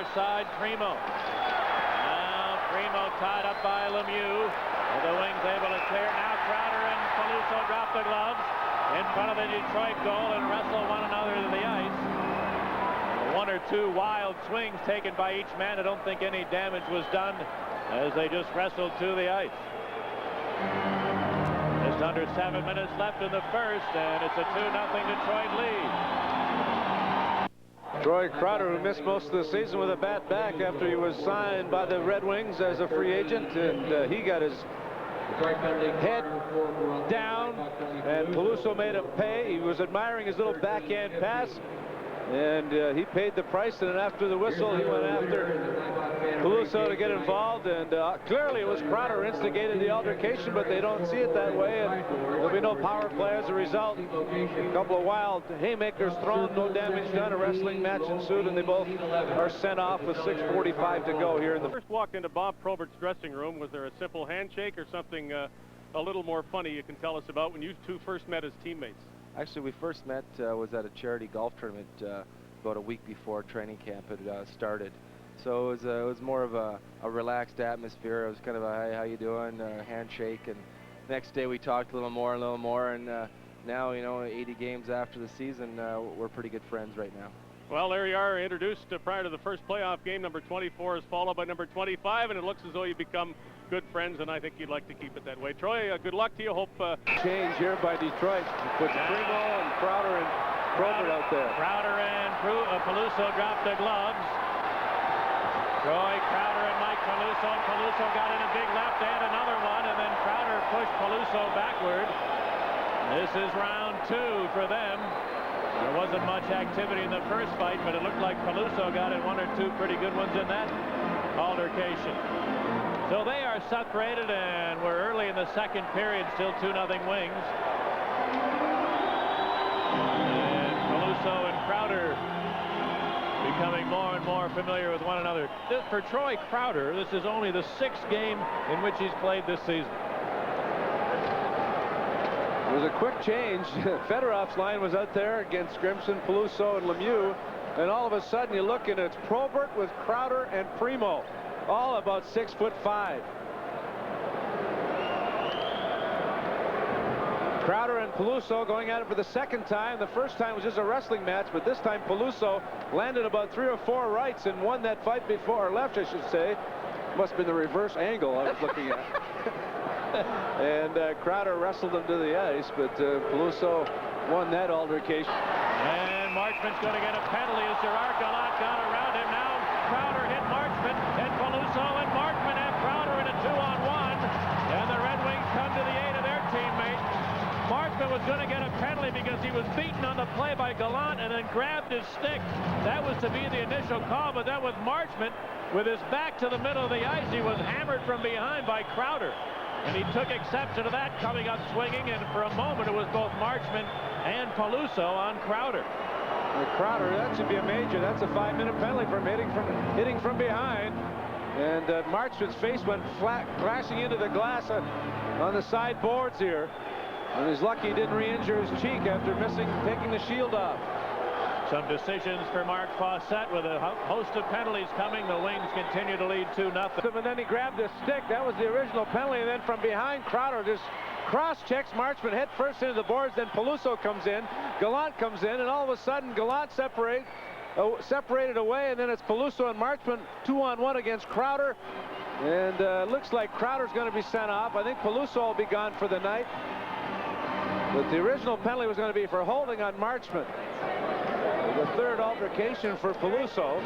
far side, Primo. Now Primo tied up by Lemieux. The wings able to clear. Now Crowder and Peluso drop the gloves in front of the Detroit goal and wrestle one another to the ice. One or two wild swings taken by each man. I don't think any damage was done as they just wrestled to the ice. Just under 7 minutes left in the first, and it's a 2-0 Detroit lead. Troy Crowder, who missed most of the season with a bad back after he was signed by the Red Wings as a free agent, and he got his head down, and Peluso made him pay. He was admiring his little backhand pass, and he paid the price. And then after the whistle, he went after Peluso to get involved, and clearly it was Crowder who instigated the altercation, but they don't see it that way, and there'll be no power play as a result. A couple of wild haymakers thrown, no damage done. A wrestling match ensued, and they both are sent off with 6:45 to go here in the first. Walked into Bob Probert's dressing room. Was there a simple handshake or something a little more funny you can tell us about when you two first met as teammates? Actually, we first met was at a charity golf tournament about a week before training camp had started. So it was more of a relaxed atmosphere. It was kind of a, hey, how you doing, handshake, and next day we talked a little more, and now, you know, 80 games after the season, we're pretty good friends right now. Well, there you are, introduced prior to the first playoff game. Number 24 is followed by number 25, and it looks as though you become good friends, and I think you'd like to keep it that way. Troy, good luck to you. Hope change here by Detroit. Puts Primo and Crowder and Probert out there. Crowder and Peluso dropped the gloves. Troy Crowder and Mike Peluso. Peluso got in a big left and another one, and then Crowder pushed Peluso backward. This is round 2 for them. There wasn't much activity in the first fight, but it looked like Peluso got in one or two pretty good ones in that altercation. So they are separated, and we're early in the second period, still 2-0 Wings. And Peluso and Crowder becoming more and more familiar with one another. For Troy Crowder, this is only the 6th game in which he's played this season. It was a quick change. Fedorov's line was out there against Grimson, Peluso, and Lemieux, and all of a sudden you look and it's Probert with Crowder and Primo, all about 6'5". Crowder and Peluso going at it for the second time. The first time was just a wrestling match, but this time Peluso landed about 3 or 4 rights and won that fight before, or left I should say. Must have been the reverse angle I was looking at. And Crowder wrestled him to the ice, but Peluso won that altercation. And Marchment's going to get a penalty as Gerard Gallant got around him. Now Crowder hit Marchment, and Peluso and Marchment have Crowder in a 2-on-1, and the Red Wings come to the aid of their teammate. Marchment was going to get a penalty because he was beaten on the play by Gallant and then grabbed his stick. That was to be the initial call, but then with Marchment with his back to the middle of the ice, he was hammered from behind by Crowder. And he took exception to that, coming up swinging, and for a moment it was both Marchment and Peluso on Crowder. Crowder, that should be a major. That's a 5-minute penalty for hitting from behind. And Marchment's face went flat, crashing into the glass on the side boards here. And he's lucky he didn't re-injure his cheek after taking the shield off. Some decisions for Mark Fawcett with a host of penalties coming. The Wings continue to lead 2-0. And then he grabbed the stick. That was the original penalty. And then from behind, Crowder just cross-checks Marchment head first into the boards. Then Peluso comes in. Gallant comes in. And all of a sudden, Gallant separated away. And then it's Peluso and Marchment 2-on-1 against Crowder. And looks like Crowder's going to be sent off. I think Peluso will be gone for the night. But the original penalty was going to be for holding on Marchment. The third altercation for Peluso.